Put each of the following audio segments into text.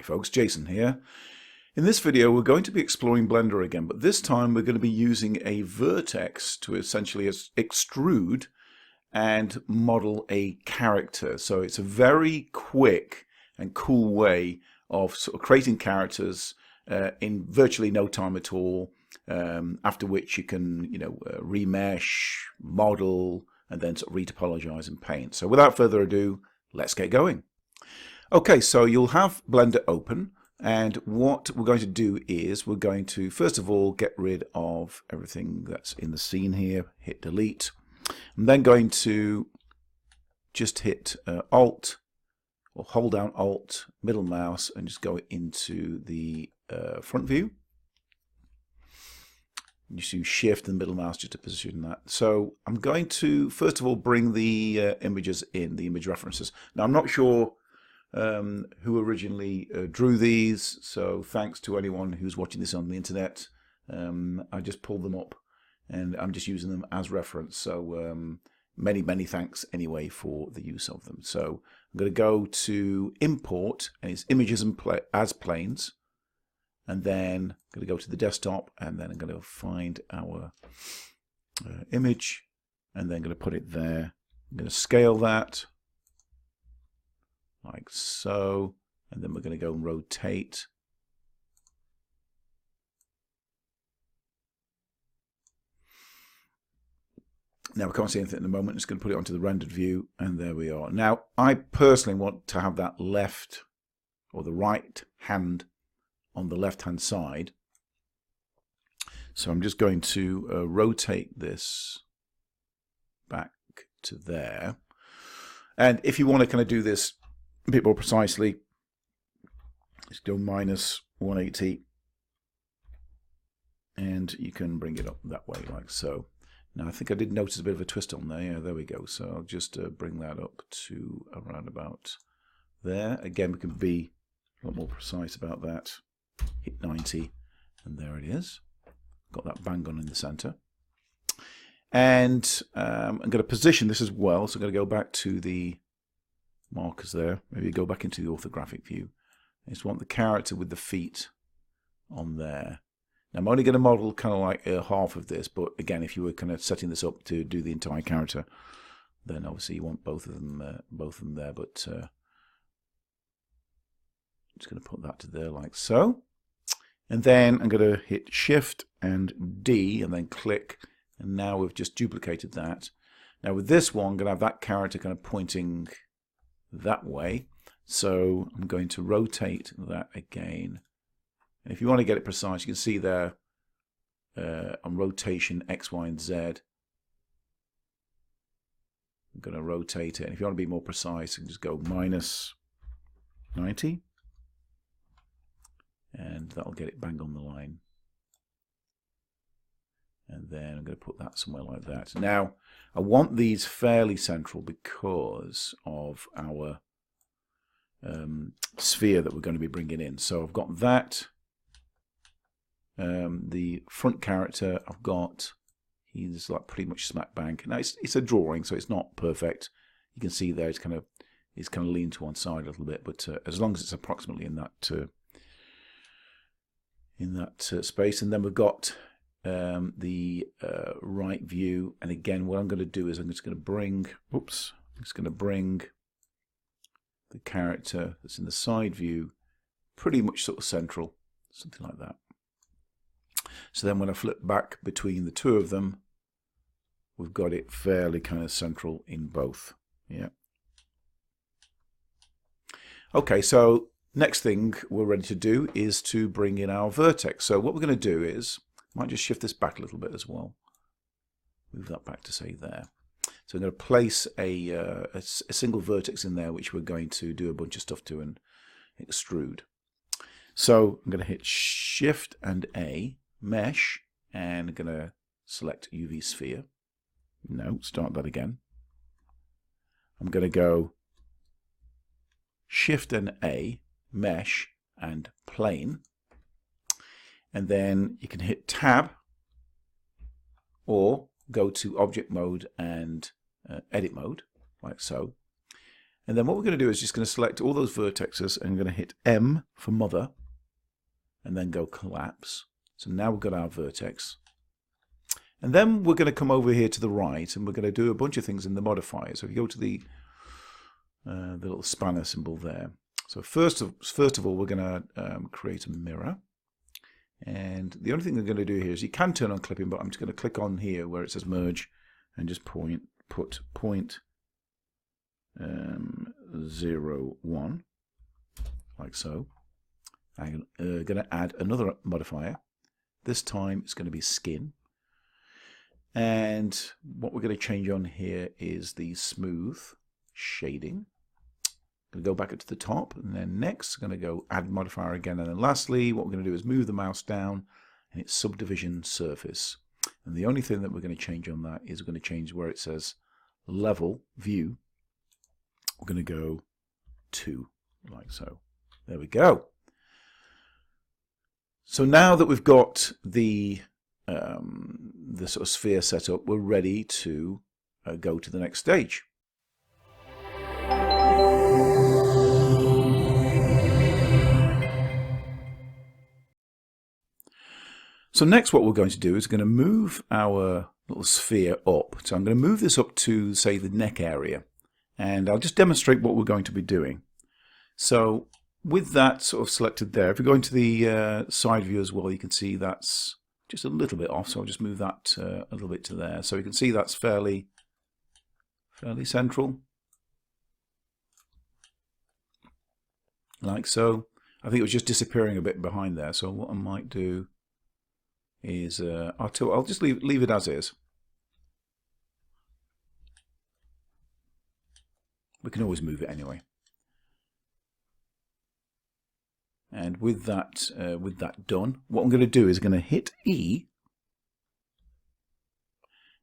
folks, Jason here. In this video we're going to be exploring Blender again, but this time we're going to be using a vertex to essentially extrude and model a character. So it's a very quick and cool way of sort of creating characters in virtually no time at all, after which you can remesh, model, and then sort of retopologize and paint. So without further ado, let's get going. Okay, so you'll have Blender open, and what we're going to do is we're going to first of all get rid of everything that's in the scene here, hit delete. I'm then going to just hit Alt or hold down Alt, middle mouse, and just go into the front view. You use Shift and middle mouse just to position that. So I'm going to first of all bring the images in, the image references. Now I'm not sure who originally drew these, so thanks to anyone who's watching this on the internet. I just pulled them up and I'm just using them as reference, so many thanks anyway for the use of them. So I'm going to go to import, and it's images and as planes, and then I'm going to go to the desktop, and then I'm going to find our image, and then I'm going to put it there. I'm going to scale that like so, and then we're going to go and rotate. Now we can't see anything at the moment. I'm just going to put it onto the rendered view, and there we are. Now I personally want to have that left or the right hand on the left hand side, so I'm just going to rotate this back to there. And if you want to kind of do this a bit more precisely, let's go -180, and you can bring it up that way like so. Now I think I did notice a bit of a twist on there. Yeah, there we go. So I'll just bring that up to around about there. Again, we can be a lot more precise about that. Hit 90, and there it is. Got that bang on in the center. And I'm going to position this as well. So I'm going to go back to the markers there. Maybe go back into the orthographic view. I just want the character with the feet on there. Now I'm only going to model kind of like half of this, but again, if you were kind of setting this up to do the entire character, then obviously you want both of them there. But I'm just going to put that to there like so, and then I'm going to hit Shift and D, and then click, and now we've just duplicated that. Now with this one, I'm going to have that character kind of pointing that way, so I'm going to rotate that again. And if you want to get it precise, you can see there on rotation X, Y, and Z. I'm going to rotate it. And if you want to be more precise, you can just go -90. And that'll get it bang on the line. And then I'm going to put that somewhere like that. Now, I want these fairly central because of our sphere that we're going to be bringing in. So I've got that. The front character I've got, he's like pretty much smack bang. Now it's a drawing, so it's not perfect. You can see there it's kind of leaned to one side a little bit, but as long as it's approximately in that space. And then we've got the right view, and again what I'm going to do is I'm just going to bring the character that's in the side view pretty much sort of central, something like that. So then when I flip back between the two of them, we've got it fairly kind of central in both. Yeah. Okay, so next thing we're ready to do is to bring in our vertex. So what we're going to do is, I might just shift this back a little bit as well. Move that back to say there. So I'm going to place a single vertex in there, which we're going to do a bunch of stuff to and extrude. So I'm going to hit Shift and A, mesh, and I'm going to select UV sphere. No, start that again. I'm going to go Shift and A, mesh, and plane. And then you can hit Tab or go to object mode and edit mode, like so. And then what we're going to do is just going to select all those vertexes and I'm going to hit M for mother and then go collapse. So now we've got our vertex. And then we're going to come over here to the right and we're going to do a bunch of things in the modifier. So if you go to the little spanner symbol there. So first of all, we're going to create a mirror. And the only thing we're going to do here is you can turn on clipping, but I'm just going to click on here where it says merge and just put point 0, 1, like so. I'm going to add another modifier. This time it's going to be skin. And what we're going to change on here is the smooth shading. I'm going to go back up to the top, and then next I'm going to go add modifier again, and then lastly what we're going to do is move the mouse down and it's subdivision surface. And the only thing that we're going to change on that is we're going to change where it says level view. We're going to go 2, like so. There we go. So now that we've got the sort of sphere set up, we're ready to go to the next stage. So next what we're going to do is we're going to move our little sphere up. So I'm going to move this up to, say, the neck area. And I'll just demonstrate what we're going to be doing. So with that sort of selected there, if we go into the side view as well, you can see that's just a little bit off. So I'll just move that a little bit to there. So you can see that's fairly central. Like so. I think it was just disappearing a bit behind there. So what I might do is I'll just leave it as is. We can always move it anyway. And with that done, what I'm going to do is going to hit E,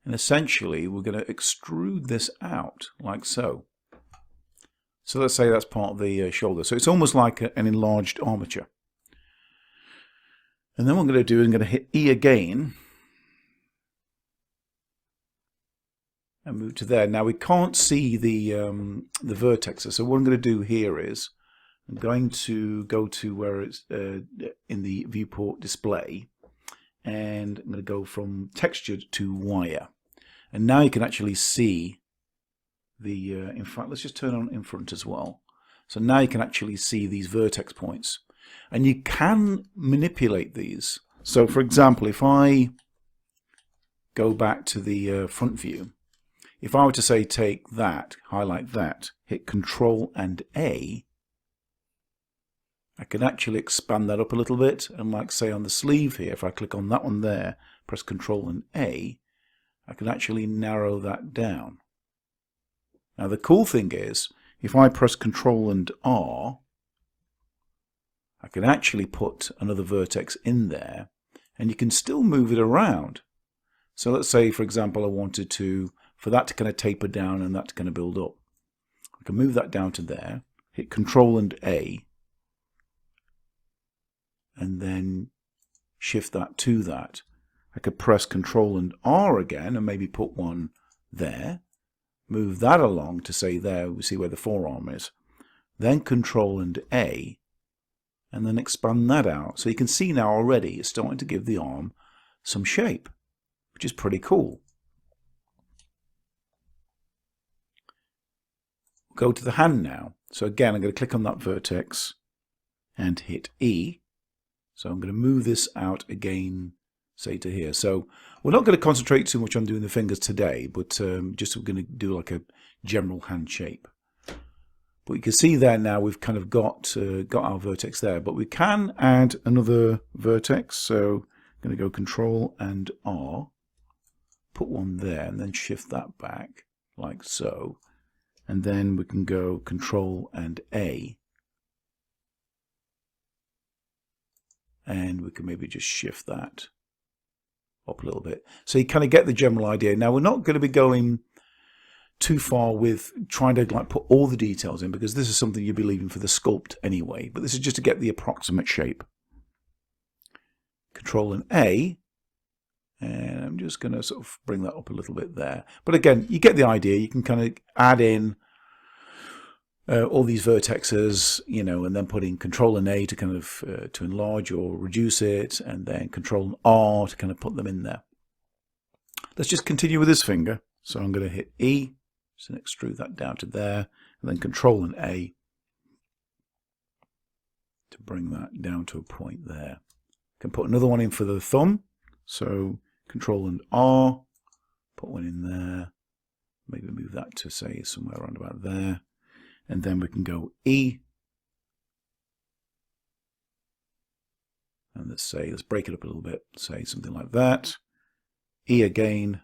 and essentially we're going to extrude this out like so. So let's say that's part of the shoulder. So it's almost like an enlarged armature. And then what I'm going to do is I'm going to hit E again and move to there. Now we can't see the vertexes, so what I'm going to do here is I'm going to go to where it's in the viewport display, and I'm going to go from textured to wire. And now you can actually see the, in fact, let's just turn on in front as well. So now you can actually see these vertex points. And you can manipulate these. So for example, if I go back to the front view, if I were to say take that, highlight that, hit Control and A, I can actually expand that up a little bit. And like say on the sleeve here, if I click on that one there, press Control and A, I can actually narrow that down. Now the cool thing is, if I press Control and R, I can actually put another vertex in there and you can still move it around. So let's say, for example, I wanted for that to kind of taper down and that to kind of build up. I can move that down to there, hit Control and A, and then shift that to that. I could press Control and R again and maybe put one there, move that along to say there, we see where the forearm is, then Control and A, and then expand that out. So you can see now already it's starting to give the arm some shape, which is pretty cool. Go to the hand now. So again, I'm going to click on that vertex and hit E. So I'm going to move this out again, say to here. So we're not going to concentrate too much on doing the fingers today, but just we're going to do like a general hand shape. But you can see there now we've kind of got our vertex there, but we can add another vertex. So I'm going to go Control and R, put one there, and then shift that back like so. And then we can go Control and A, and we can maybe just shift that up a little bit. So you kind of get the general idea. Now we're not going to be going too far with trying to like put all the details in, because this is something you'll be leaving for the sculpt anyway, but this is just to get the approximate shape. Control and A, and I'm just going to sort of bring that up a little bit there. But again, you get the idea. You can kind of add in all these vertexes, you know, and then putting Control and A to kind of to enlarge or reduce it, and then Control and R to kind of put them in there. Let's just continue with this finger. So I'm going to hit E, so extrude that down to there, and then Control and A to bring that down to a point there. Can put another one in for the thumb, so Control and R, put one in there, maybe move that to say somewhere around about there, and then we can go E, and let's break it up a little bit, say something like that, E again,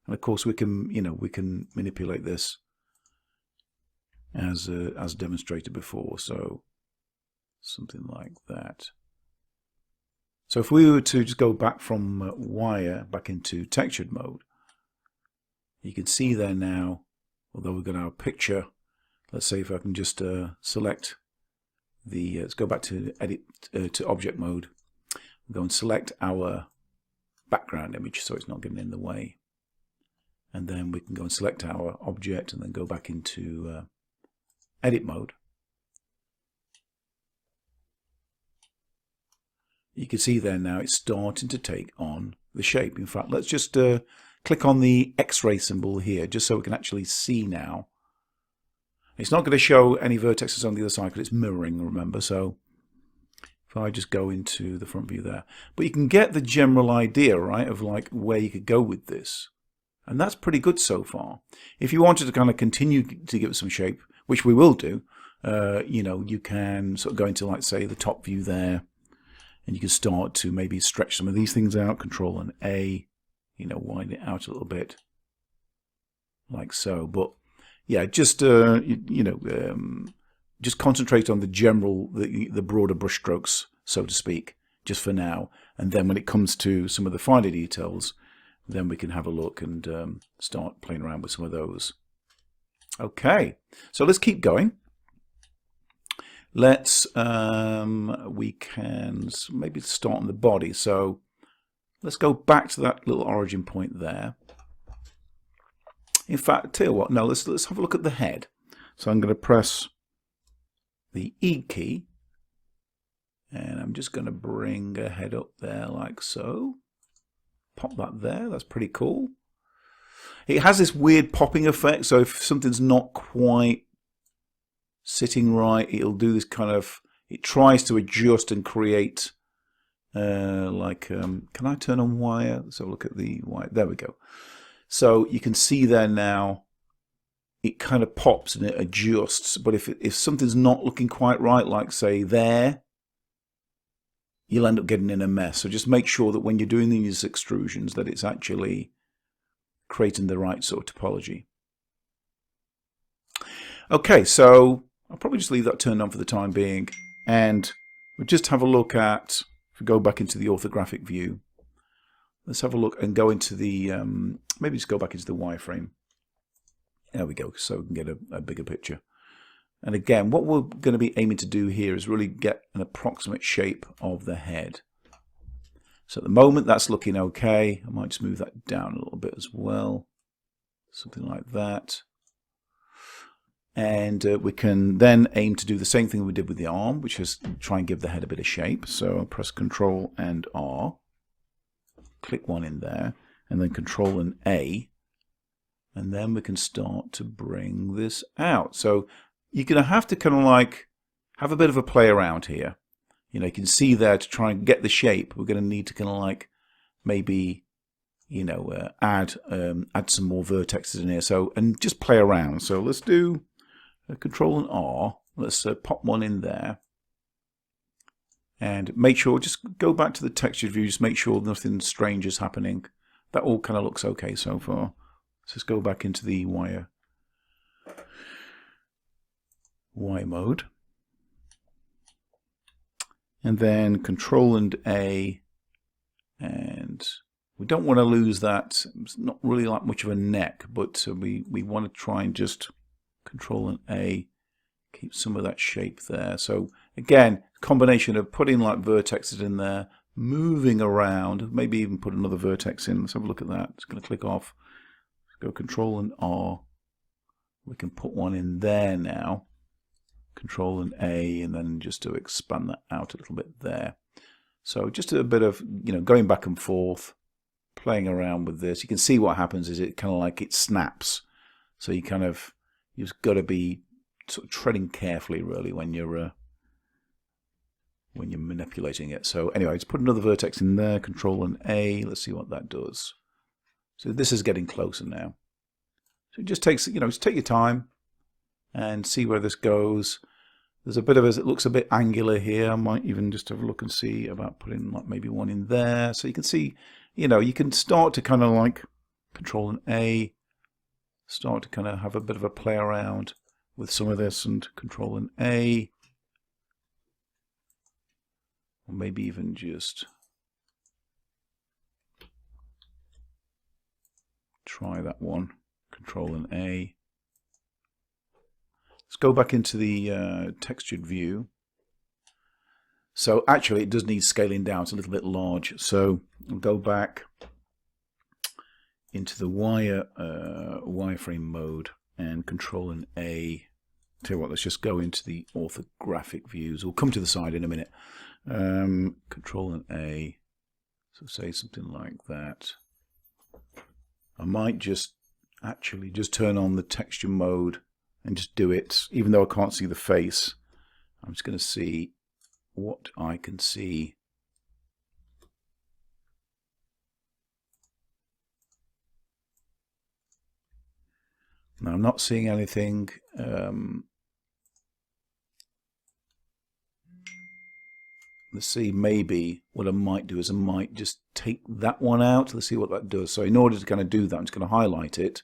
and of course we can, you know, we can manipulate this as demonstrated before, so something like that. So if we were to just go back from wire back into textured mode, you can see there now, although we've got our picture, let's say if I can just select the, let's go back to edit to object mode, we'll go and select our background image so it's not getting in the way. And then we can go and select our object and then go back into edit mode. You can see there now it's starting to take on the shape. In fact, let's just click on the X-ray symbol here just so we can actually see now. It's not going to show any vertexes on the other side because it's mirroring, remember. So if I just go into the front view there. But you can get the general idea, right, of like where you could go with this. And that's pretty good so far. If you wanted to kind of continue to give it some shape, which we will do, you know, you can sort of go into, like, say, the top view there. And you can start to maybe stretch some of these things out, Control and A, you know, widen it out a little bit, like so. But yeah, just just concentrate on the general, the broader brushstrokes, so to speak, just for now. And then when it comes to some of the finer details, then we can have a look and start playing around with some of those. Okay, so let's keep going. Let's, we can maybe start on the body. So let's go back to that little origin point there. In fact, tell you what, no, let's have a look at the head. So I'm going to press the E key, and I'm just going to bring a head up there like so. Pop that there, that's pretty cool. It has this weird popping effect, so if something's not quite sitting right, it'll do this kind of, it tries to adjust and create can I turn on wire? Let's have a look at the wire. There we go. So you can see there now it kind of pops and it adjusts, but if something's not looking quite right, like say there, you'll end up getting in a mess. So just make sure that when you're doing these extrusions that it's actually creating the right sort of topology. Okay, so I'll probably just leave that turned on for the time being, and we'll just have a look at, if we go back into the orthographic view, let's have a look and go into the, maybe just go back into the wireframe. There we go, so we can get a bigger picture. And again, what we're going to be aiming to do here is really get an approximate shape of the head. So at the moment that's looking okay. I might just move that down a little bit as well. Something like that. And we can then aim to do the same thing we did with the arm, which is try and give the head a bit of shape. So I'll press Control and R, click one in there, and then Control and A, and then we can start to bring this out. So you're going to have to kind of like have a bit of a play around here. You know, you can see there to try and get the shape, we're going to need to kind of like maybe, you know, add some more vertexes in here. So, and just play around. So let's do Control and R. Let's pop one in there. And make sure, just go back to the textured view, just make sure nothing strange is happening. That all kind of looks okay so far. So let's go back into the Y mode. And then Control and A. And we don't want to lose that. It's not really like much of a neck, but we want to try and just Control and A, keep some of that shape there. So again, combination of putting like vertexes in there, moving around, maybe even put another vertex in. Let's have a look at that. It's going to click off. Let's go Control and R, we can put one in there now. Control and A, and then just to expand that out a little bit there. So just a bit of, going back and forth, playing around with this. You can see what happens is it kind of like it snaps. So you've got to be sort of treading carefully really when you're manipulating it. So anyway, let's put another vertex in there. Control and A. Let's see what that does. So this is getting closer now. So it just takes, just take your time and see where this goes. There's a bit of it looks a bit angular here. I might even just have a look and see about putting like maybe one in there. So you can see, you can start to kind of like Control and A, start to kind of have a bit of a play around with some of this, and Control and A, or maybe even just try that one. Control and A. Let's go back into the textured view. So actually it does need scaling down. It's a little bit large. So we'll go back into the wireframe mode and Control and A. Tell you what, let's just go into the orthographic views. We'll come to the side in a minute. Control and A. So say something like that. I might just turn on the texture mode and just do it, even though I can't see the face. I'm just going to see what I can see. Now I'm not seeing anything. Let's see, maybe what I might do is I might just take that one out. Let's see what that does. So in order to kind of do that, I'm just going to highlight it.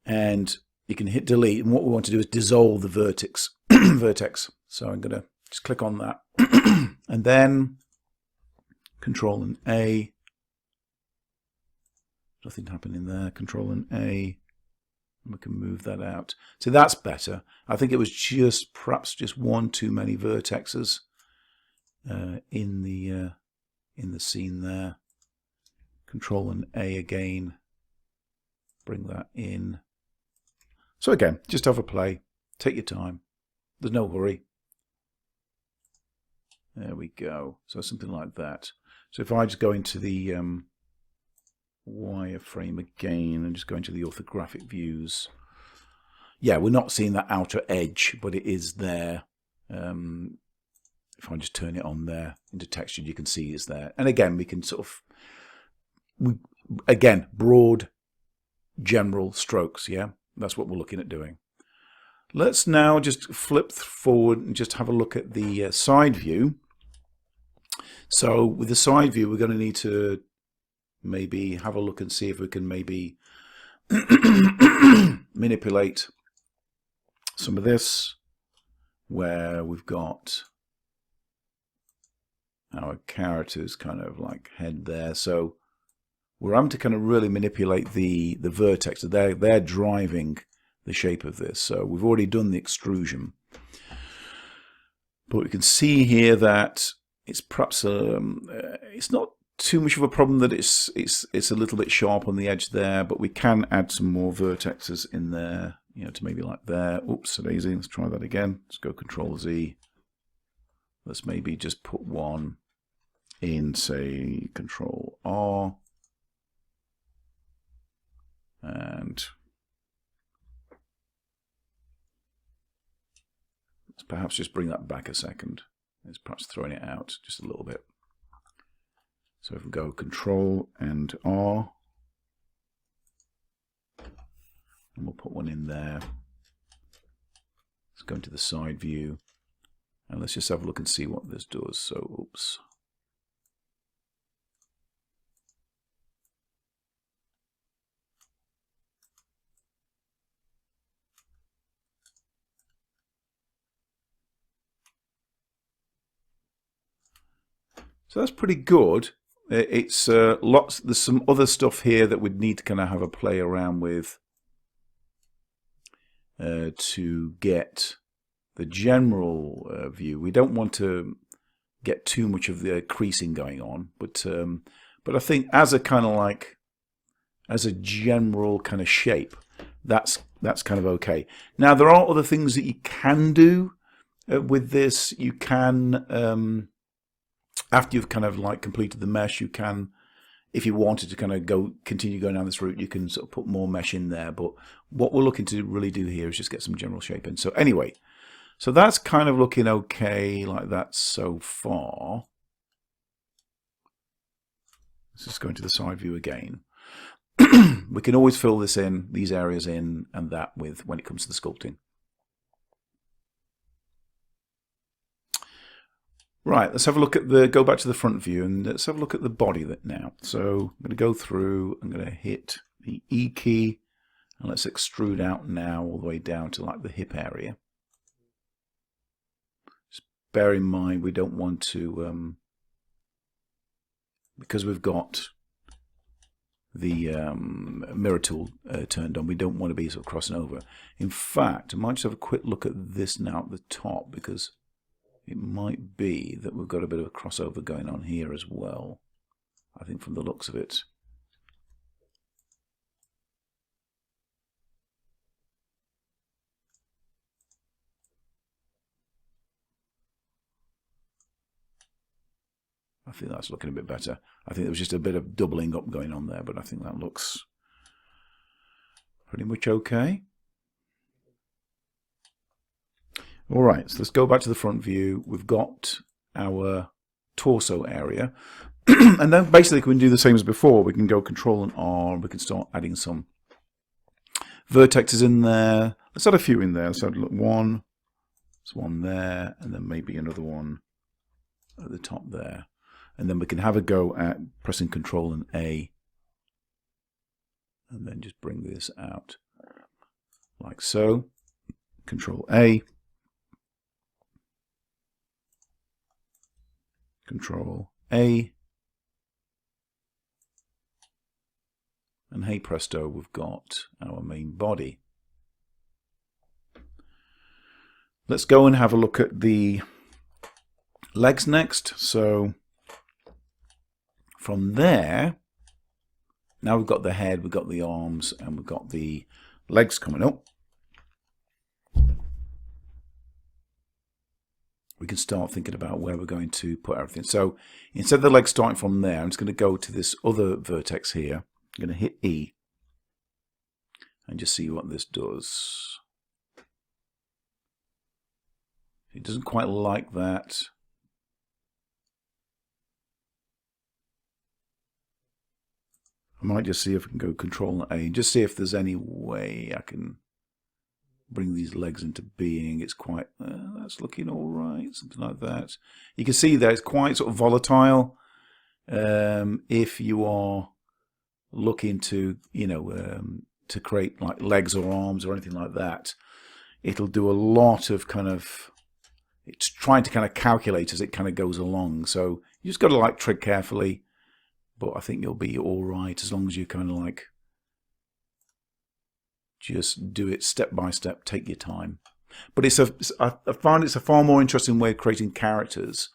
And you can hit delete, and what we want to do is dissolve the vertex. So I'm going to just click on that, and then Control and A. Nothing happening there. Control and A, and we can move that out. So that's better. I think it was perhaps just one too many vertexes in the scene there. Control and A again. Bring that in. So again, just have a play. Take your time. There's no hurry. There we go. So something like that. So if I just go into the wireframe again and just go into the orthographic views. Yeah, we're not seeing that outer edge, but it is there. If I just turn it on there into texture, you can see it's there. And again, we can sort of, again, broad, general strokes, yeah? That's what we're looking at doing. Let's now just flip forward and just have a look at the side view. So with the side view, we're going to need to maybe have a look and see if we can maybe manipulate some of this, where we've got our character's kind of like head there. So we're having to kind of really manipulate the vertex. They're driving the shape of this. So we've already done the extrusion, but we can see here that it's perhaps it's not too much of a problem that it's a little bit sharp on the edge there, but we can add some more vertexes in there, to maybe like there. Oops, daisy. Let's try that again. Let's go Control Z. Let's maybe just put one in, say, Control R. And let's perhaps just bring that back a second. It's perhaps throwing it out just a little bit. So if we go Control and R, and we'll put one in there. Let's go into the side view, and let's just have a look and see what this does. So, oops. So that's pretty good. It's there's some other stuff here that we'd need to kind of have a play around with to get the general view. We don't want to get too much of the creasing going on, but I think as a kind of like, as a general kind of shape, that's kind of okay. Now there are other things that you can do with this. You can, after you've kind of like completed the mesh, you can, if you wanted to kind of continue going down this route, you can sort of put more mesh in there. But what we're looking to really do here is just get some general shape in. So anyway, so that's kind of looking okay like that so far. Let's just go into the side view again. We can always fill this in, these areas in, and that with when it comes to the sculpting. Right, let's have a look at go back to the front view and let's have a look at the body now. So I'm going to go through, I'm going to hit the E key and let's extrude out now all the way down to like the hip area. Just bear in mind we don't want to, because we've got the mirror tool turned on, we don't want to be sort of crossing over. In fact, I might just have a quick look at this now at the top, because it might be that we've got a bit of a crossover going on here as well, I think, from the looks of it. I think that's looking a bit better. I think there was just a bit of doubling up going on there, but I think that looks pretty much okay. All right, so let's go back to the front view. We've got our torso area. And then basically we can do the same as before. We can go Control and R, and we can start adding some vertexes in there. Let's add a few in there. So one, there's one there, and then maybe another one at the top there. And then we can have a go at pressing Control and A, and then just bring this out like so. Control A, Control A, and hey presto, we've got our main body. Let's go and have a look at the legs next. So from there, now we've got the head, we've got the arms, and we've got the legs coming up. We can start thinking about where we're going to put everything. So instead of the legs starting from there, I'm just going to go to this other vertex here. I'm going to hit E and just see what this does. It doesn't quite like that. I might just see if I can go Control A and just see if there's any way I can bring these legs into being. It's quite, that's looking all right, something like that. You can see that it's quite sort of volatile. If you are looking to, you know, to create like legs or arms or anything like that, it'll do a lot of kind of, it's trying to kind of calculate as it kind of goes along. So you just got to like tread carefully. But I think you'll be all right as long as you kind of like just do it step by step, take your time. But I find it's a far more interesting way of creating characters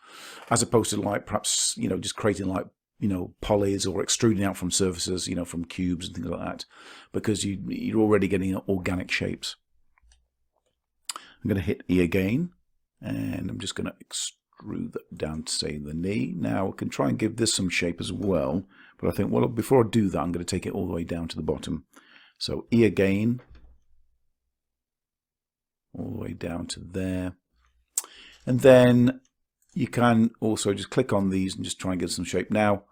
as opposed to like perhaps, you know, just creating like, you know, polys or extruding out from surfaces, you know, from cubes and things like that, because you're already getting organic shapes. I'm going to hit E again, and I'm just going to extrude that down to, say, the knee. Now I can try and give this some shape as well, but I think, well, before I do that, I'm going to take it all the way down to the bottom. So E again, all the way down to there. And then you can also just click on these and just try and get some shape. Now,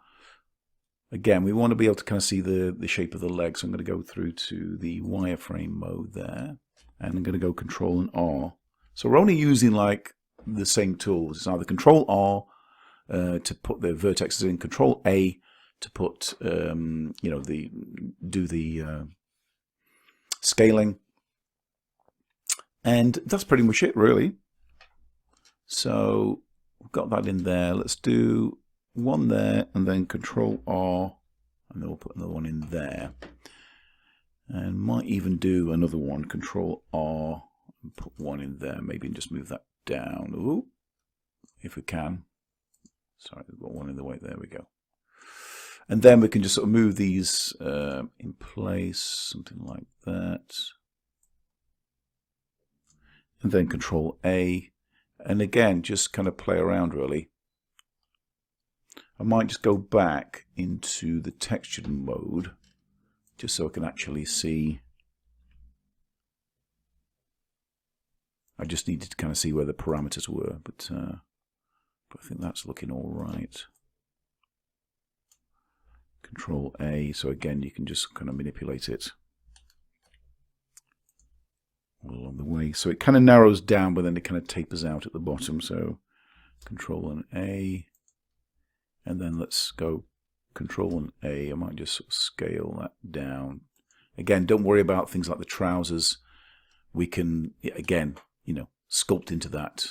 again, we want to be able to kind of see the shape of the leg, so I'm going to go through to the wireframe mode there, and I'm going to go Control and R. So we're only using like the same tools. It's either Control R to put the vertexes in, Control A to put you know, do the scaling, and that's pretty much it really. So we've got that in there. Let's do one there, and then Control R, and then we'll put another one in there, and might even do another one, Control R, and put one in there, maybe, and just move that down. Ooh, if we can. Sorry, we've got one in the way. There we go. And then we can just sort of move these in place, something like that. And then Control A. And again, just kind of play around really. I might just go back into the textured mode, just so I can actually see. I just needed to kind of see where the parameters were, but I think that's looking all right. Control A, so again you can just kind of manipulate it all along the way. So it kind of narrows down, but then it kind of tapers out at the bottom. So Control and A, and then let's go Control and A. I might just sort of scale that down. Again, don't worry about things like the trousers. We can, again, you know, sculpt into that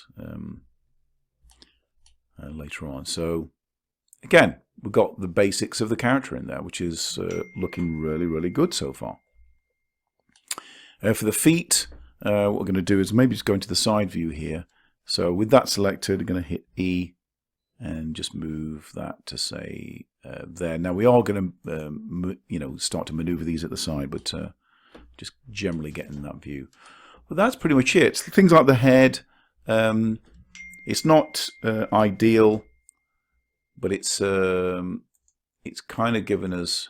later on. So again, we've got the basics of the character in there, which is looking really, really good so far. For the feet, what we're going to do is maybe just go into the side view here. So with that selected, I'm going to hit E and just move that to say there. Now we are going to, you know, start to maneuver these at the side, but just generally getting that view. Well, that's pretty much it. Things like the head, it's not ideal, but it's kind of given us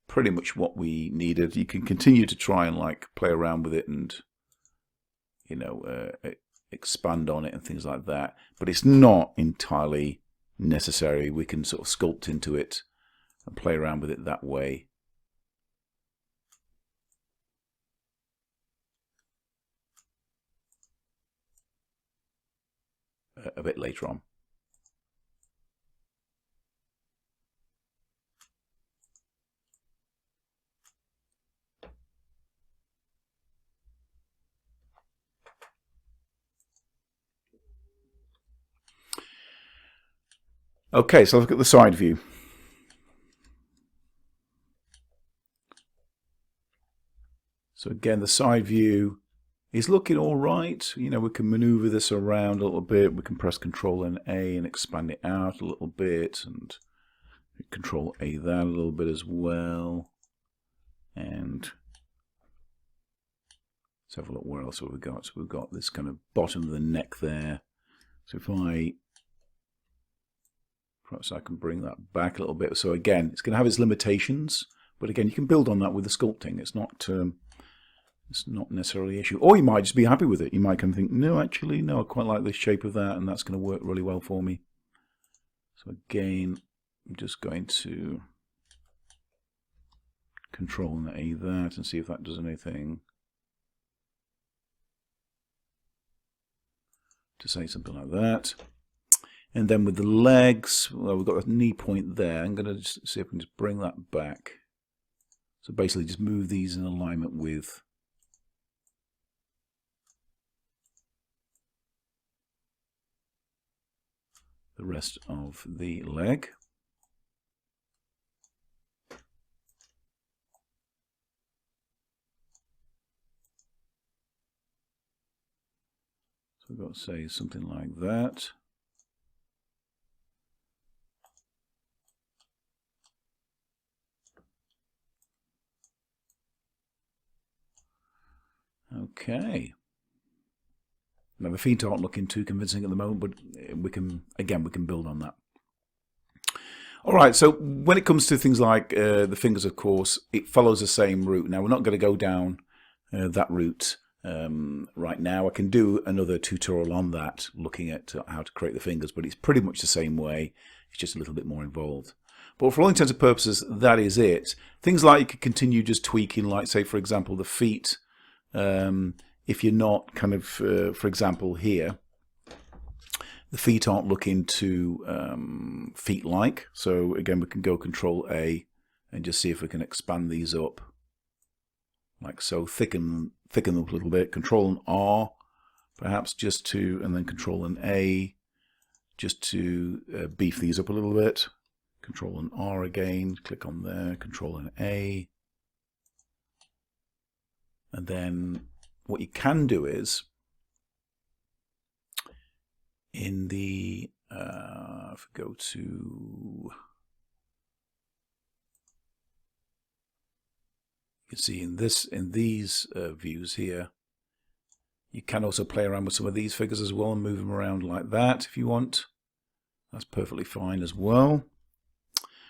pretty much what we needed. You can continue to try and like play around with it and, you know, expand on it and things like that, but it's not entirely necessary. We can sort of sculpt into it and play around with it that way. A bit later on. Okay, so look at the side view. So again, the side view is looking all right. You know, we can maneuver this around a little bit. We can press Control and A and expand it out a little bit, and Control A that a little bit as well. And let's have a look where else have we got. So we've got this kind of bottom of the neck there. So if perhaps I can bring that back a little bit. So again, it's going to have its limitations, but again, you can build on that with the sculpting. It's not necessarily an issue. Or you might just be happy with it. You might kind of think, no, actually, no, I quite like the shape of that, and that's going to work really well for me. So again, I'm just going to Control and A that and see if that does anything. To say something like that. And then with the legs, well, we've got a knee point there. I'm going to just see if I can just bring that back. So basically just move these in alignment with the rest of the leg. So we've got to say something like that. Okay. Now the feet aren't looking too convincing at the moment, but we can build on that. All right, so when it comes to things like the fingers, of course, it follows the same route. Now we're not going to go down that route right now. I can do another tutorial on that, looking at how to create the fingers, but it's pretty much the same way. It's just a little bit more involved. But for all intents and purposes, that is it. Things like you could continue just tweaking, like say, for example, the feet. If you're not kind of, for example, here, the feet aren't looking too feet-like. So again, we can go Control A and just see if we can expand these up, like so. Thicken them up a little bit. Control and R, perhaps just to, and then Control and A, just to beef these up a little bit. Control and R again. Click on there. Control and A. And then what you can do is, in the, if we go to You can see in these views here, you can also play around with some of these figures as well and move them around like that if you want. That's perfectly fine as well.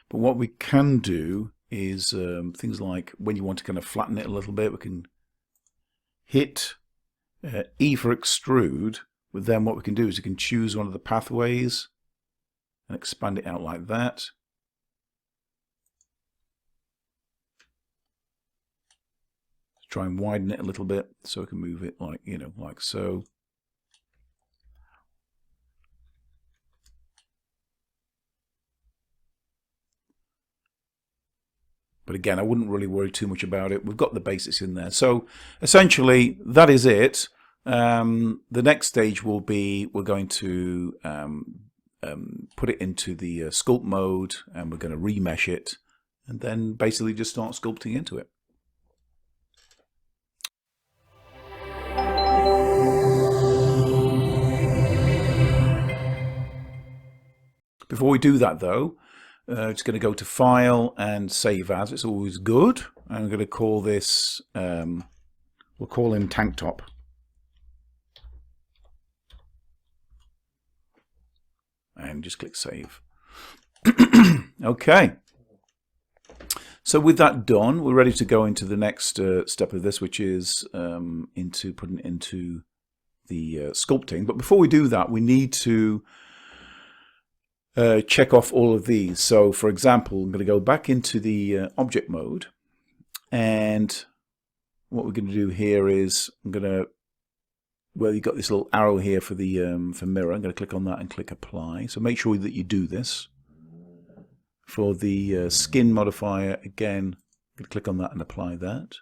But what we can do is things like when you want to kind of flatten it a little bit, we can hit E for extrude. But then what we can do is you can choose one of the pathways and expand it out like that. Try and widen it a little bit so we can move it like, you know, like so. But again, I wouldn't really worry too much about it. We've got the basics in there. So essentially, that is it. The next stage will be we're going to put it into the sculpt mode, and we're going to remesh it, and then basically just start sculpting into it. Before we do that though, it's going to go to File and Save As. It's always good. I'm going to call this, we'll call him Tank Top. And just click Save. Okay. So with that done, we're ready to go into the next step of this, which is into putting it into the sculpting. But before we do that, we need to check off all of these. So for example, I'm going to go back into the object mode, and what we're going to do here is I'm going to, well, you've got this little arrow here for the for mirror. I'm going to click on that and click apply. So make sure that you do this. For the skin modifier, again, I'm going to click on that and apply that.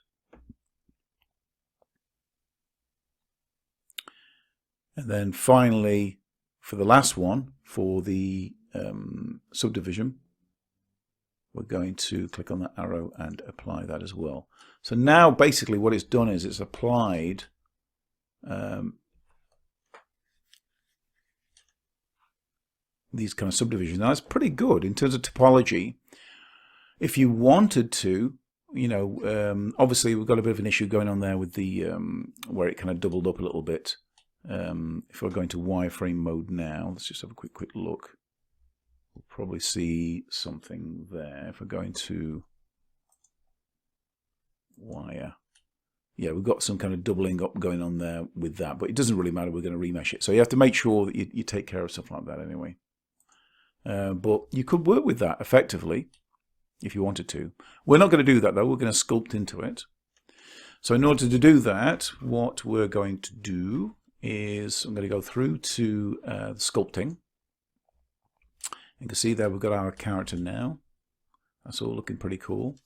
And then finally, for the last one, for the subdivision, we're going to click on that arrow and apply that as well. So now basically what it's done is it's applied these kind of subdivisions. Now it's pretty good in terms of topology. If you wanted to, you know, obviously we've got a bit of an issue going on there with the where it kind of doubled up a little bit. If we're going to wireframe mode now, let's just have a quick look. We'll probably see something there. If we're going to wire, yeah, we've got some kind of doubling up going on there with that, but it doesn't really matter. We're going to remesh it. So you have to make sure that you take care of stuff like that anyway. But you could work with that effectively if you wanted to. We're not going to do that though. We're going to sculpt into it. So in order to do that, what we're going to do is I'm going to go through to sculpting. You can see there we've got our character now. That's all looking pretty cool.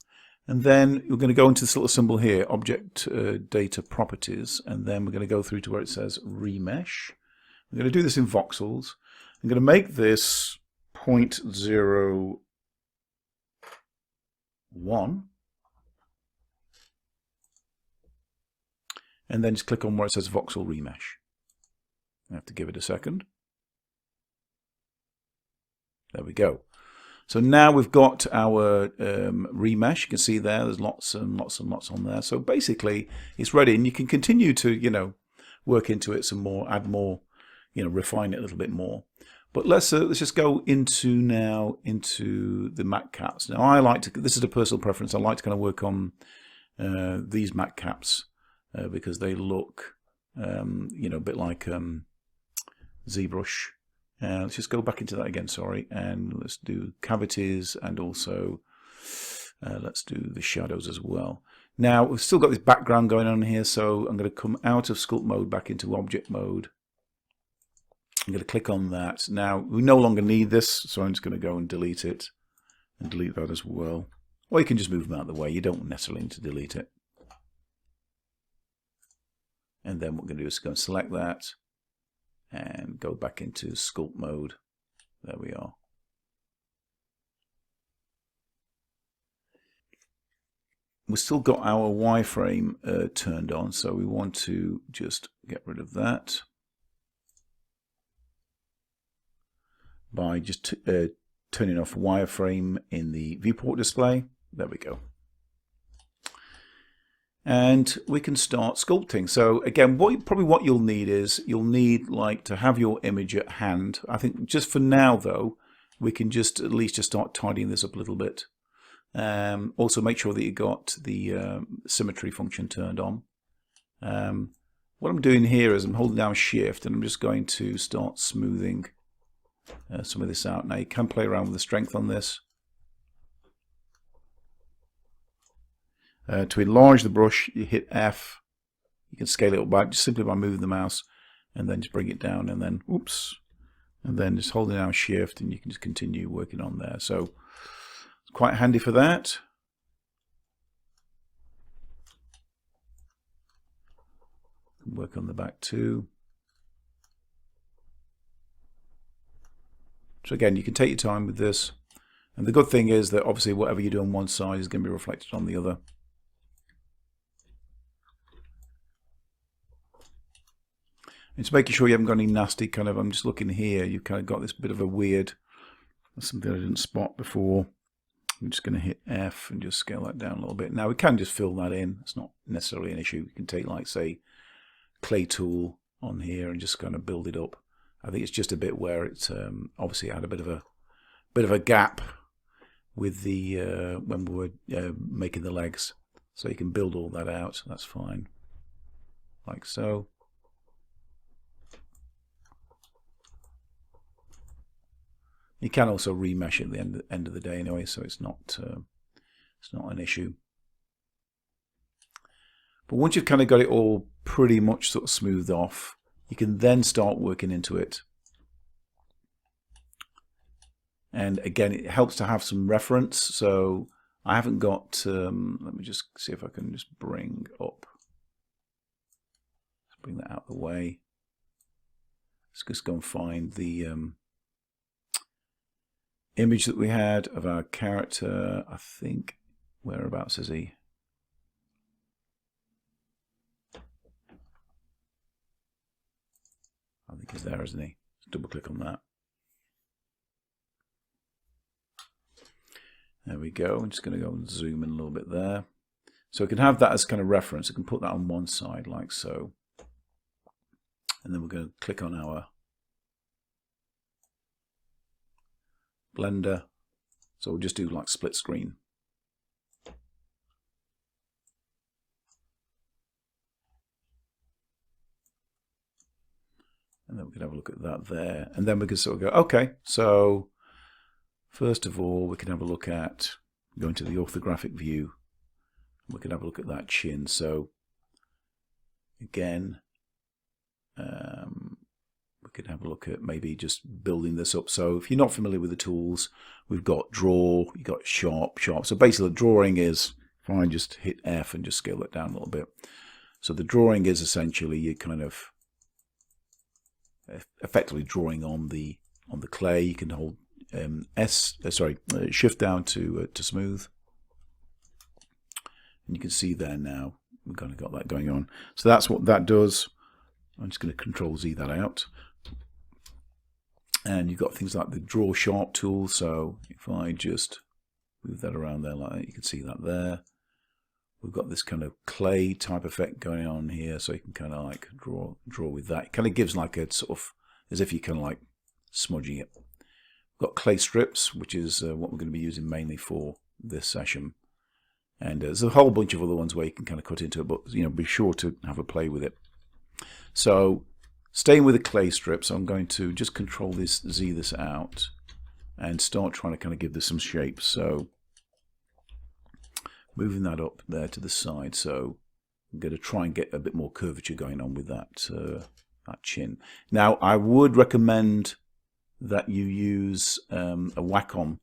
And then we're going to go into this little symbol here, Object Data Properties, and then we're going to go through to where it says Remesh. I'm going to do this in voxels. I'm going to make this 0.01, and then just click on where it says Voxel Remesh. I have to give it a second. There we go. So now we've got our remesh. You can see there's lots and lots and lots on there. So basically, it's ready, and you can continue to, you know, work into it some more, add more, you know, refine it a little bit more. But let's just go into the matte caps. Now I like to. This is a personal preference. I like to kind of work on these matte caps because they look, you know, a bit like ZBrush. Let's just go back into that again, sorry, and let's do cavities, and also let's do the shadows as well. Now we've still got this background going on here, so I'm going to come out of sculpt mode back into object mode. I'm going to click on that. Now we no longer need this, so I'm just going to go and delete it, and delete that as well. Or you can just move them out of the way. You don't necessarily need to delete it. And then what we're going to do is go and select that and go back into sculpt mode. There we are. We've still got our wireframe turned on, so we want to just get rid of that by just turning off wireframe in the viewport display. There we go. and we can start sculpting. So again, probably what you'll need is like to have your image at hand. I think just for now though, we can just at least just start tidying this up a little bit. Also make sure that you got the symmetry function turned on. What I'm doing here is I'm holding down Shift and I'm just going to start smoothing some of this out. Now you can play around with the strength on this. To enlarge the brush, you hit F. You can scale it up by just simply by moving the mouse, and then just bring it down, and then oops, and then just holding down Shift, and you can just continue working on there. So it's quite handy for that. Work on the back too. So again, you can take your time with this, and the good thing is that obviously whatever you do on one side is going to be reflected on the other. It's making sure you haven't got any nasty kind of, I'm just looking here, you've kind of got this bit of a weird, something I didn't spot before. I'm just going to hit F and just scale that down a little bit. Now we can just fill that in. It's not necessarily an issue. You can take like say clay tool on here and just kind of build it up. I think it's just a bit where it's obviously had a bit of a gap with the when we were making the legs. So you can build all that out. That's fine, like so. You can also remesh at the end of the day anyway, so it's not an issue. But once you've kind of got it all pretty much sort of smoothed off, you can then start working into it. And again, it helps to have some reference. So I haven't got. Let me just see if I can just bring up. Let's bring that out of the way. Let's just go and find the image that we had of our character. I think, whereabouts is he? I think he's there, isn't he? Let's double click on that. There we go. I'm just going to go and zoom in a little bit there. So we can have that as kind of reference. I can put that on one side like so. And then we're going to click on our Blender. So we'll just do like split screen. And then we can have a look at that there. And then we can sort of go, okay, so first of all, we can have a look at going to the orthographic view. We can have a look at that chin. So again, we could have a look at maybe just building this up. So if you're not familiar with the tools, we've got draw, you've got sharp. So basically the drawing is, if I just hit F and just scale it down a little bit. So the drawing is essentially you kind of effectively drawing on the clay. You can hold Shift down to smooth, and you can see there now we've kind of got that going on. So that's what that does. I'm just going to Control Z that out, and you've got things like the draw sharp tool. So if I just move that around there like that, you can see that there. We've got this kind of clay type effect going on here, so you can kind of like draw with that. It kind of gives like a sort of, as if you're kind of like smudging it. We've got clay strips, which is what we're going to be using mainly for this session. And there's a whole bunch of other ones where you can kind of cut into it, but you know, be sure to have a play with it. So staying with the clay strips, I'm going to just Control Z this out and start trying to kind of give this some shapes. So moving that up there to the side, so I'm going to try and get a bit more curvature going on with that that chin. Now I would recommend that you use a Wacom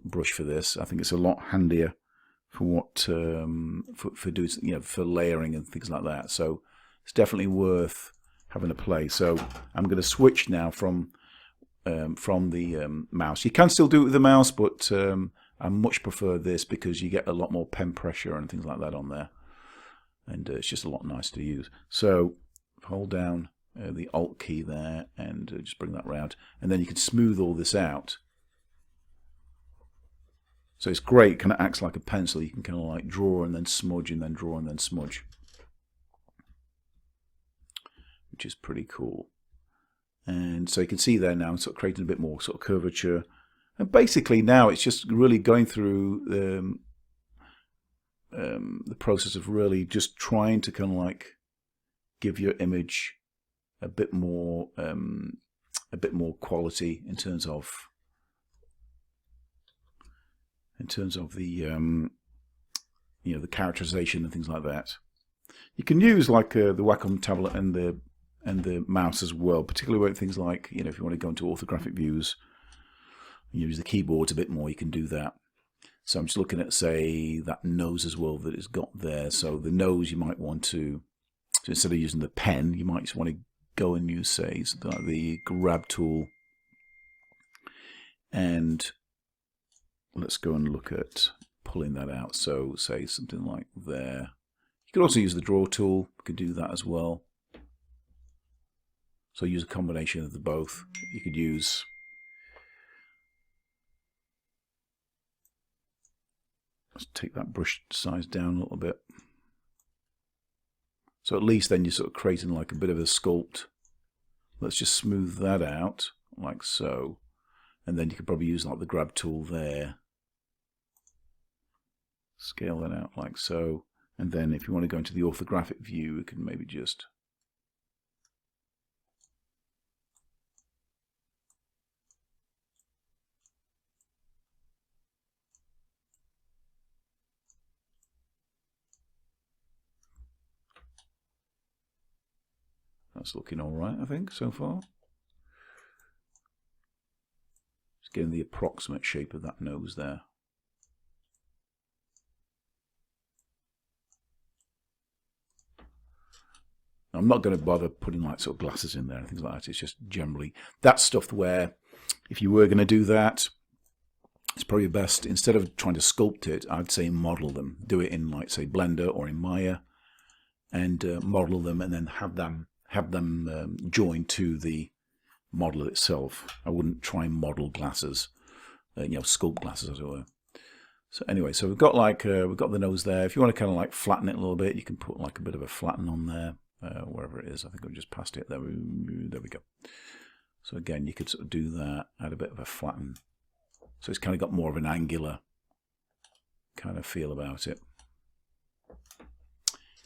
brush for this. I think it's a lot handier for what for doing, you know, for layering and things like that. So it's definitely worth having a play. So I'm going to switch now from the mouse. You can still do it with the mouse, but I much prefer this because you get a lot more pen pressure and things like that on there, and it's just a lot nicer to use. So hold down the Alt key there and just bring that round, and then you can smooth all this out. So it's great, kind of acts like a pencil. You can kind of like draw and then smudge and then draw and then smudge, which is pretty cool. And so you can see there now, sort of creating a bit more sort of curvature. And basically now it's just really going through the process of really just trying to kind of like give your image a bit more quality in terms of the you know, the characterization and things like that. You can use like the Wacom tablet and the mouse as well, particularly with things like, you know, if you want to go into orthographic views, use the keyboards a bit more, you can do that. So I'm just looking at, say, that nose as well that it's got there. So the nose you might want to, so instead of using the pen, you might just want to go and use, say, something like the grab tool. And let's go and look at pulling that out. So say something like there. You could also use the draw tool. You could do that as well. So use a combination of the both. You could use let's take that brush size down a little bit. So at least then you're sort of creating like a bit of a sculpt. Let's just smooth that out like so. And then you could probably use like the grab tool there. Scale that out like so. And then if you want to go into the orthographic view, we can maybe just that's looking all right, I think, so far. Just getting the approximate shape of that nose there. I'm not going to bother putting like sort of glasses in there and things like that. It's just generally that stuff where if you were going to do that, it's probably best, instead of trying to sculpt it, I'd say model them. Do it in, like, say, Blender or in Maya, and model them, and then have them joined to the model itself. I wouldn't try and model glasses, you know, sculpt glasses as it were. So anyway, so we've got like we've got the nose there. If you want to kind of like flatten it a little bit, you can put like a bit of a flatten on there, wherever it is. I think I've just passed it. There we go. So again, you could sort of do that, add a bit of a flatten. So it's kind of got more of an angular kind of feel about it.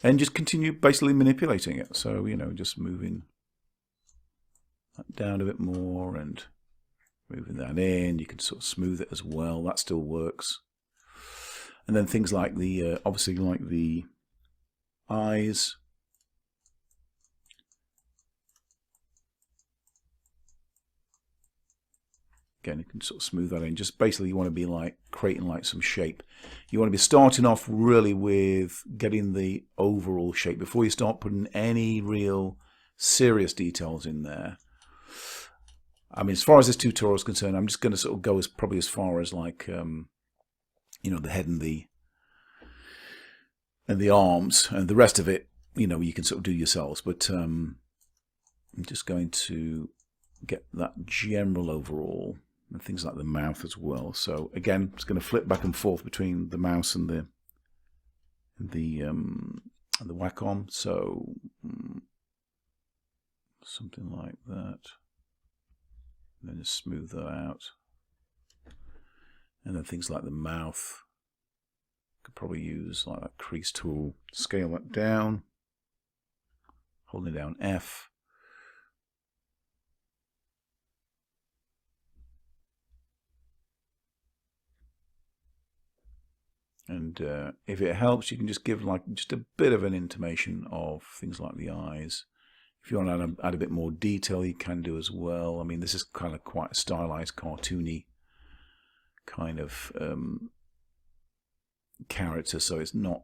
And just continue basically manipulating it. So, you know, just moving that down a bit more and moving that in. You can sort of smooth it as well. That still works. And then things like the, obviously like the eyes. Again, you can sort of smooth that in. Just basically you want to be like creating like some shape. You want to be starting off really with getting the overall shape before you start putting any real serious details in there. I mean, as far as this tutorial is concerned, I'm just going to sort of go probably as far as like, you know, the head and the arms, and the rest of it, you know, you can sort of do yourselves. But I'm just going to get that general overall. And things like the mouth as well. So again, it's going to flip back and forth between the mouse and the Wacom. So something like that. And then just smooth that out. And then things like the mouth. Could probably use like that crease tool. Scale that down. Holding down F. And if it helps, you can just give like just a bit of an intimation of things like the eyes. If you want to add a bit more detail, you can do as well. I mean, this is kind of quite a stylized, cartoony kind of character, so it's not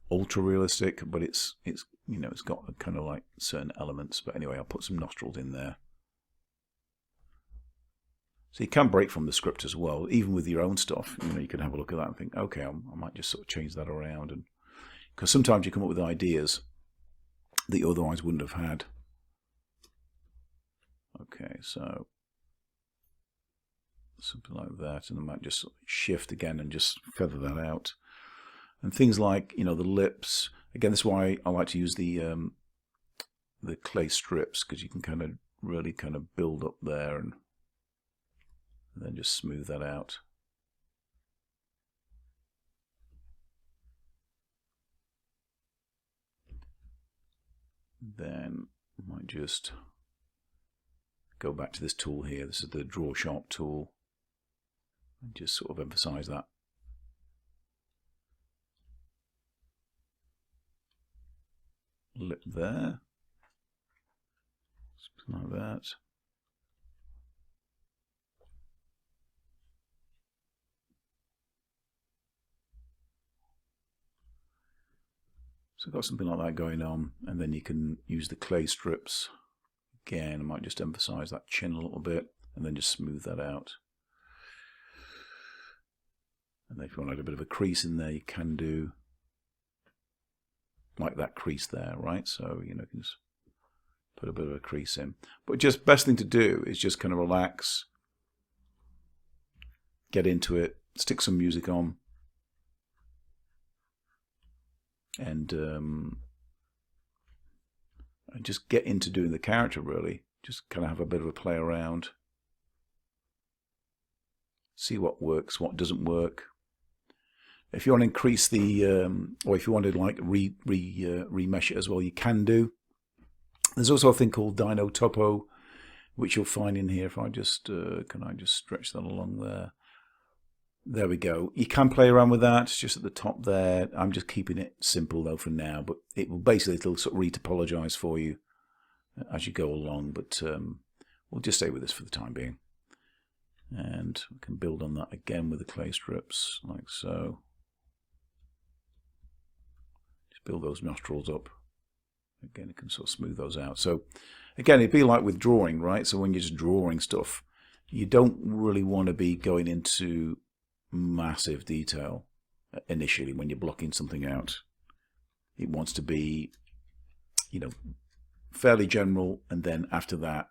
ultra realistic, but it's you know, it's got kind of like certain elements. But anyway, I'll put some nostrils in there. So you can break from the script as well, even with your own stuff. You know, you can have a look at that and think, okay, I might just sort of change that around, and because sometimes you come up with ideas that you otherwise wouldn't have had. Okay, so something like that, and I might just shift again and just feather that out. And things like, you know, the lips. Again, this is why I like to use the clay strips, because you can kind of really kind of build up there and then just smooth that out. Then I might just go back to this tool here. This is the Draw Sharp tool, and just sort of emphasize that. Lip there, something like that. So I've got something like that going on, and then you can use the clay strips. Again, I might just emphasize that chin a little bit, and then just smooth that out. And then if you want to add a bit of a crease in there, you can do like that crease there, right? So, you know, you can just put a bit of a crease in. But just best thing to do is just kind of relax, get into it, stick some music on, and just get into doing the character, really. Just kind of have a bit of a play around, see what works, what doesn't work. If you want to increase the, or if you want to like remesh it as well, you can do. There's also a thing called Dino Topo, which you'll find in here. If I just, can I just stretch that along there? There we go. You can play around with that. It's just at the top there. I'm just keeping it simple though for now, but it will basically, it'll sort of retopologize for you as you go along. But we'll just stay with this for the time being, and we can build on that again with the clay strips, like so. Just build those nostrils up. Again, it can sort of smooth those out. So again, it'd be like with drawing, right? So when you're just drawing stuff, you don't really want to be going into massive detail initially when you're blocking something out. It wants to be, you know, fairly general, and then after that,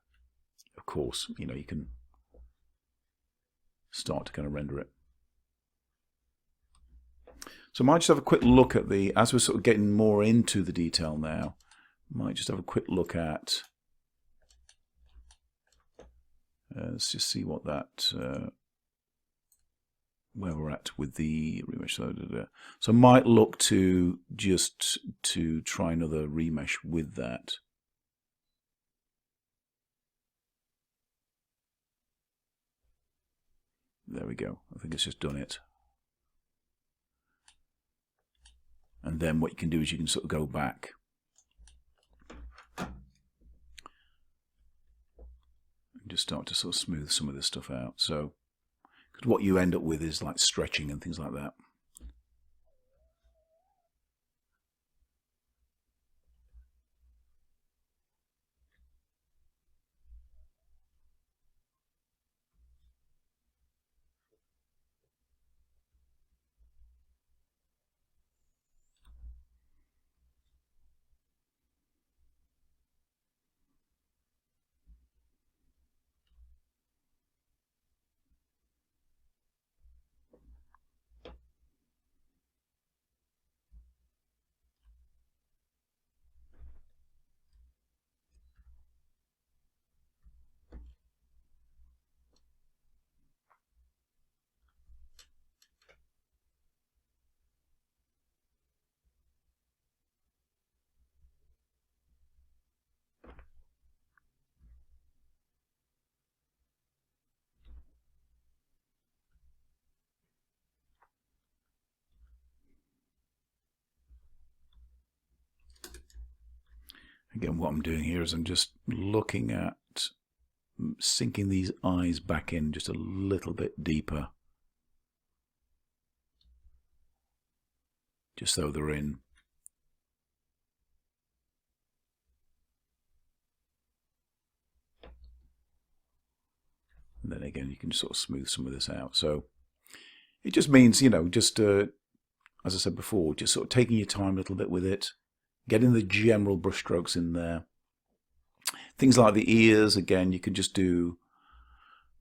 of course, you know, you can start to kind of render it. So I might just have a quick look at the, as we're sort of getting more into the detail now, I might just have a quick look at, let's just see what that, where we're at with the remesh. So I might look to just to try another remesh with that. There we go. I think it's just done it. And then what you can do is you can sort of go back and just start to sort of smooth some of this stuff out. So, because what you end up with is like stretching and things like that. Again, what I'm doing here is I'm just looking at sinking these eyes back in just a little bit deeper, just so they're in. And then again, you can sort of smooth some of this out. So it just means, you know, just as I said before, just sort of taking your time a little bit with it, getting the general brushstrokes in there. Things like the ears, again, you can just do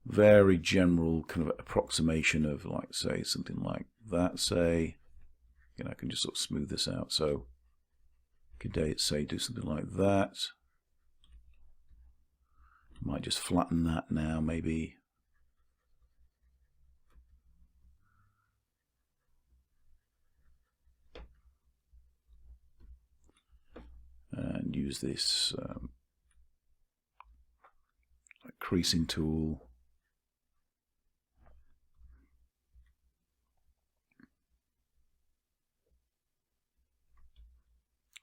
very general kind of approximation of, like, say, something like that, say. Again, I can just sort of smooth this out. So could say do something like that. Might just flatten that now, maybe. And use this creasing tool.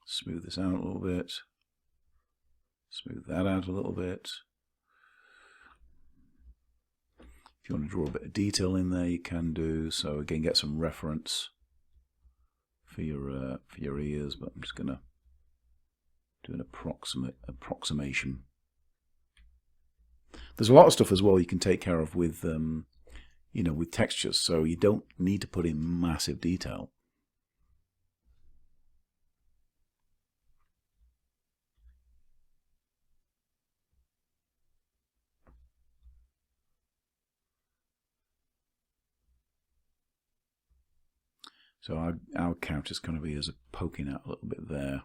Smooth this out a little bit. Smooth that out a little bit. If you want to draw a bit of detail in there, you can do. So again, get some reference for your ears. But I'm just going to do an approximation. There's a lot of stuff as well you can take care of with, you know, with textures. So you don't need to put in massive detail. So our character's going to be as a poking out a little bit there.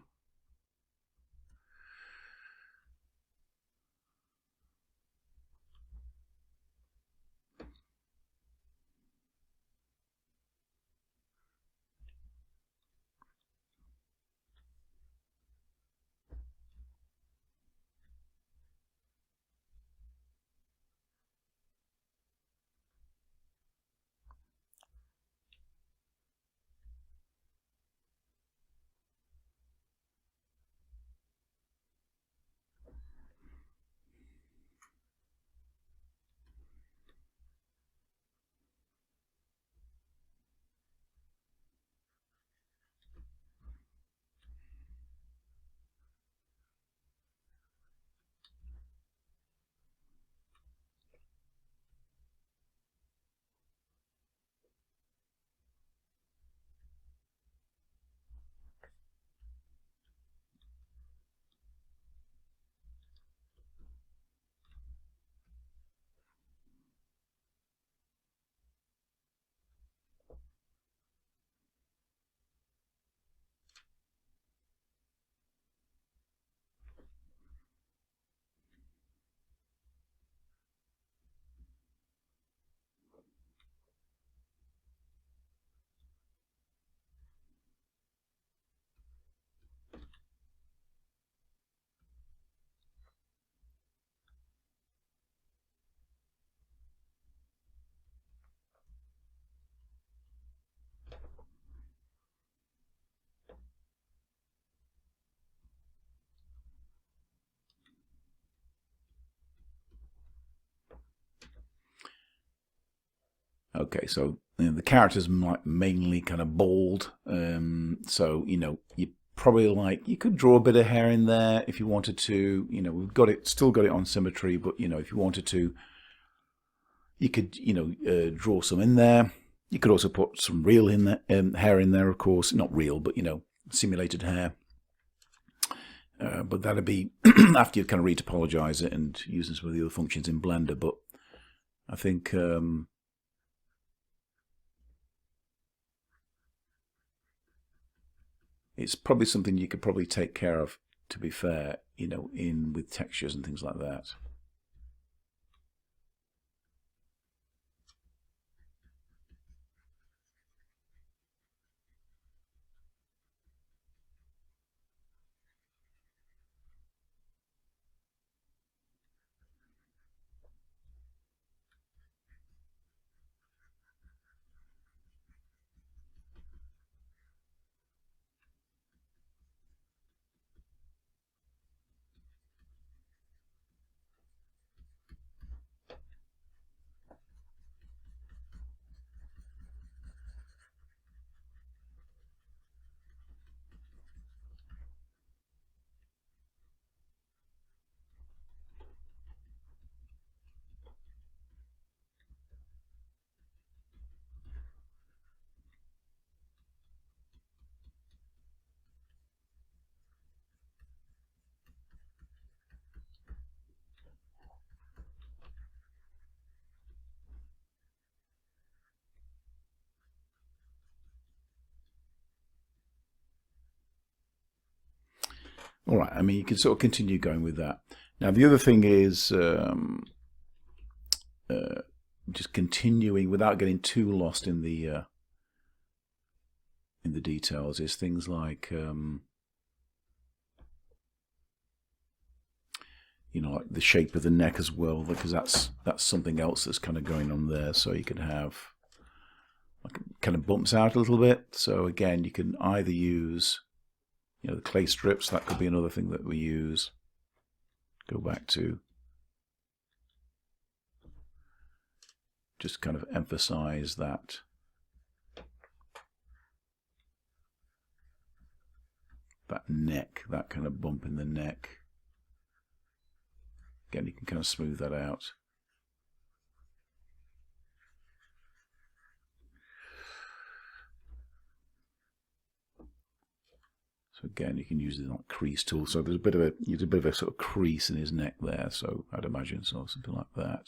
Okay, so you know, the character's mainly kind of bald, so you know you probably you could draw a bit of hair in there if you wanted to. You know, we've got it, still got it on symmetry, but you know if you wanted to, you could draw some in there. You could also put some real in there, hair in there, of course, not real, but you know simulated hair. But that'd be after you've kind of retopologize it and using some of the other functions in Blender. But I think. It's probably something you could probably take care of, to be fair, you know, with textures and things like that. All right, I mean, you can sort of continue going with that. Now, the other thing is just continuing without getting too lost in the details is things like you know, like the shape of the neck as well, because that's something else that's kind of going on there. So you can have like it kind of bumps out a little bit. So again, you can either use, you know, the clay strips. That could be another thing that we use. Go back to just kind of emphasize that neck, that kind of bump in the neck. Again, you can kind of smooth that out. So again, you can use the crease tool. So there's a bit of a sort of crease in his neck there. So I'd imagine something like that.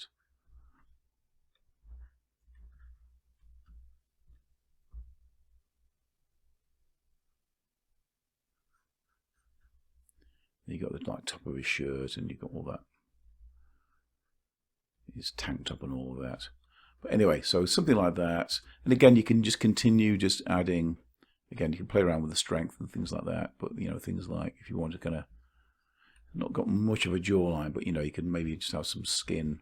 You got the like top of his shirt, and you got all that. His tank top and all of that. But anyway, so something like that. And again, you can just continue just adding. Again, you can play around with the strength and things like that. But you know, things like if you want to kind of not got much of a jawline, but you know, you can maybe just have some skin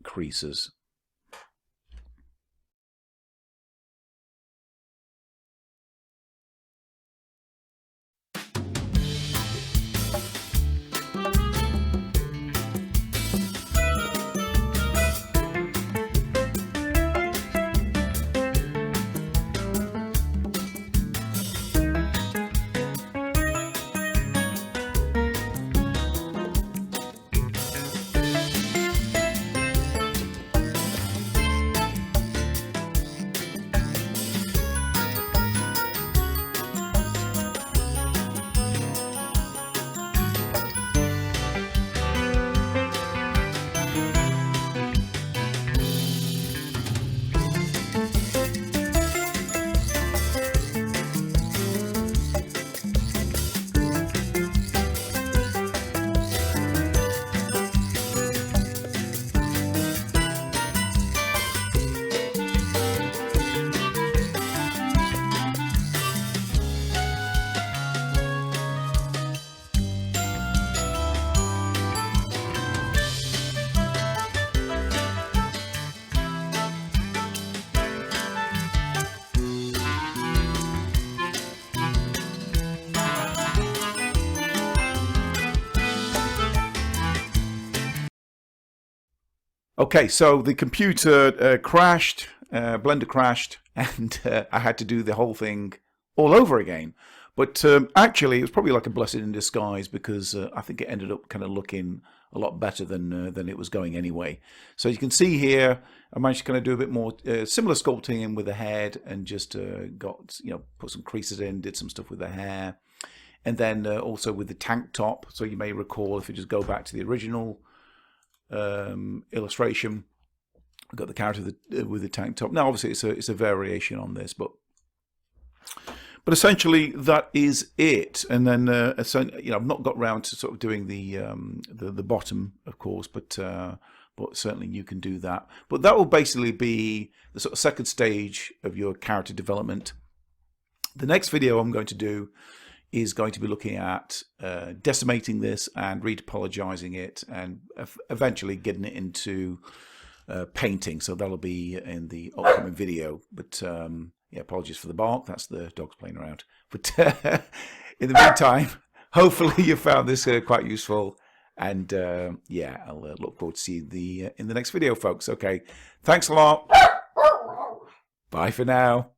creases. Okay, so the computer crashed, Blender crashed, and I had to do the whole thing all over again. But actually, it was probably like a blessing in disguise, because I think it ended up kind of looking a lot better than it was going anyway. So you can see here, I managed to kind of do a bit more similar sculpting in with the head, and just got, you know, put some creases in, did some stuff with the hair, and then also with the tank top. So you may recall, if you just go back to the original illustration, I've got the character with the tank top. Now, obviously, it's a variation on this, but essentially that is it. And then you know, I've not got round to sort of doing the bottom, of course, but certainly you can do that. But that will basically be the sort of second stage of your character development. The next video I'm going to do is going to be looking at decimating this and retopologizing it, and eventually getting it into painting. So that'll be in the upcoming video. But yeah, apologies for the bark. That's the dogs playing around. But in the meantime, hopefully you found this quite useful. And yeah, I'll look forward to seeing you in the next video, folks. Okay, thanks a lot. Bye for now.